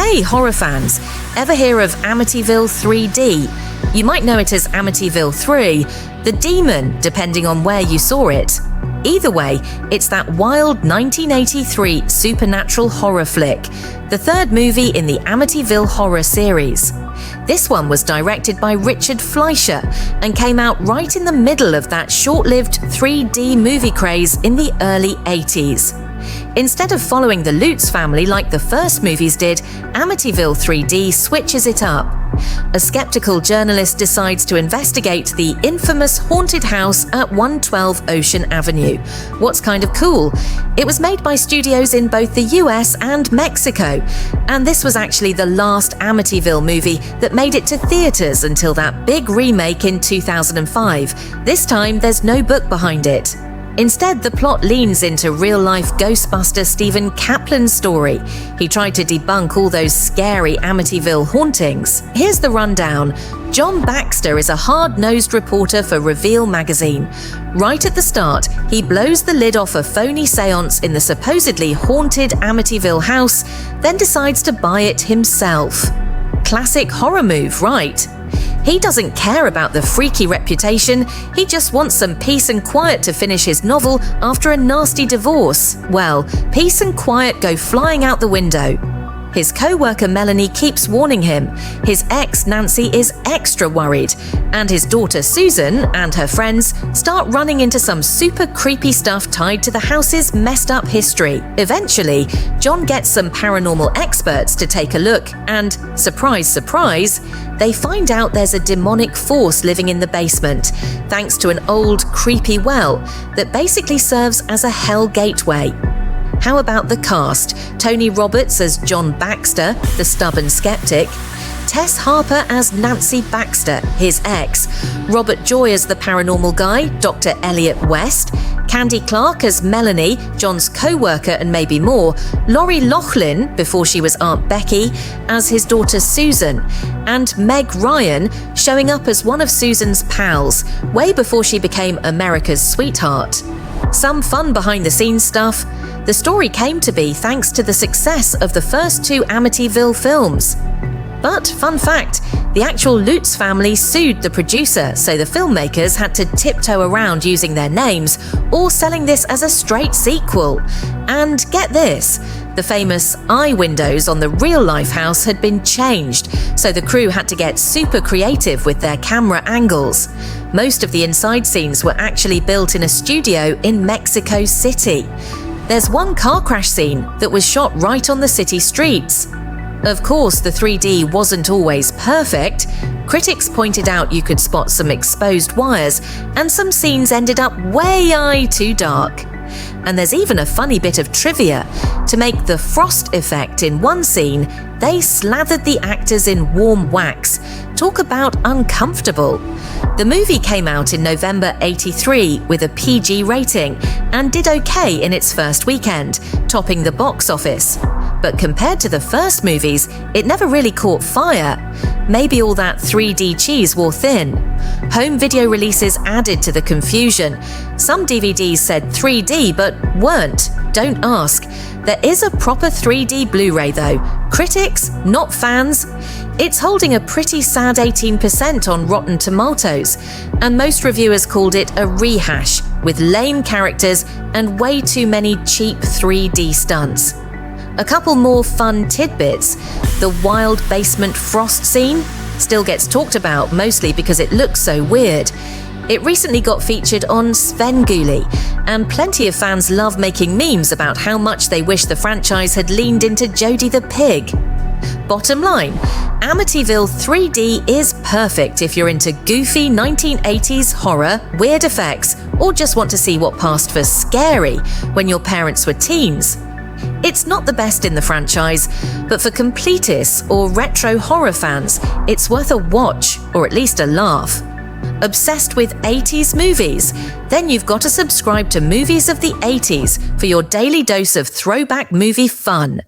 Hey horror fans, ever hear of Amityville 3D? You might know it as Amityville 3, the demon, depending on where you saw it. Either way, it's that wild 1983 supernatural horror flick, the third movie in the Amityville Horror series. This one was directed by Richard Fleischer and came out right in the middle of that short-lived 3D movie craze in the early 80s. Instead of following the Lutz family like the first movies did, Amityville 3D switches it up. A skeptical journalist decides to investigate the infamous haunted house at 112 Ocean Avenue. What's kind of cool? It was made by studios in both the US and Mexico, and this was actually the last Amityville movie that made it to theaters until that big remake in 2005. This time, there's no book behind it. Instead, the plot leans into real-life Ghostbuster Stephen Kaplan's story. He tried to debunk all those scary Amityville hauntings. Here's the rundown. John Baxter is a hard-nosed reporter for Reveal magazine. Right at the start, he blows the lid off a phony seance in the supposedly haunted Amityville house, then decides to buy it himself. Classic horror move, right? He doesn't care about the freaky reputation, he just wants some peace and quiet to finish his novel after a nasty divorce. Well, peace and quiet go flying out the window. His co-worker Melanie keeps warning him. His ex Nancy is extra worried, and his daughter Susan and her friends start running into some super creepy stuff tied to the house's messed up history. Eventually, John gets some paranormal experts to take a look, and surprise, surprise, they find out there's a demonic force living in the basement, thanks to an old, creepy well that basically serves as a hell gateway. How about the cast? Tony Roberts as John Baxter, the stubborn skeptic. Tess Harper as Nancy Baxter, his ex. Robert Joy as the paranormal guy, Dr. Elliot West. Candy Clark as Melanie, John's co-worker and maybe more. Laurie Laughlin, before she was Aunt Becky, as his daughter Susan. And Meg Ryan, showing up as one of Susan's pals, way before she became America's sweetheart. Some fun behind-the-scenes stuff. The story came to be thanks to the success of the first two Amityville films. But, fun fact, the actual Lutz family sued the producer, so the filmmakers had to tiptoe around using their names or selling this as a straight sequel. And get this, the famous eye windows on the real-life house had been changed, so the crew had to get super creative with their camera angles. Most of the inside scenes were actually built in a studio in Mexico City. There's one car crash scene that was shot right on the city streets. Of course, the 3D wasn't always perfect. Critics pointed out you could spot some exposed wires, and some scenes ended up way too dark. And there's even a funny bit of trivia. To make the frost effect in one scene, they slathered the actors in warm wax. Talk about uncomfortable. The movie came out in November '83 with a PG rating and did okay in its first weekend, topping the box office. But compared to the first movies, it never really caught fire. Maybe all that 3D cheese wore thin. Home video releases added to the confusion. Some DVDs said 3D but weren't. Don't ask. There is a proper 3D Blu-ray though. Critics, not fans. It's holding a pretty sad 18% on Rotten Tomatoes, and most reviewers called it a rehash with lame characters and way too many cheap 3D stunts. A couple more fun tidbits. The wild basement frost scene still gets talked about, mostly because it looks so weird. It recently got featured on Svengoolie, and plenty of fans love making memes about how much they wish the franchise had leaned into Jodie the Pig. Bottom line, Amityville 3D is perfect if you're into goofy 1980s horror, weird effects, or just want to see what passed for scary when your parents were teens. It's not the best in the franchise, but for completists or retro horror fans, it's worth a watch, or at least a laugh. Obsessed with 80s movies? Then you've got to subscribe to Movies of the 80s for your daily dose of throwback movie fun.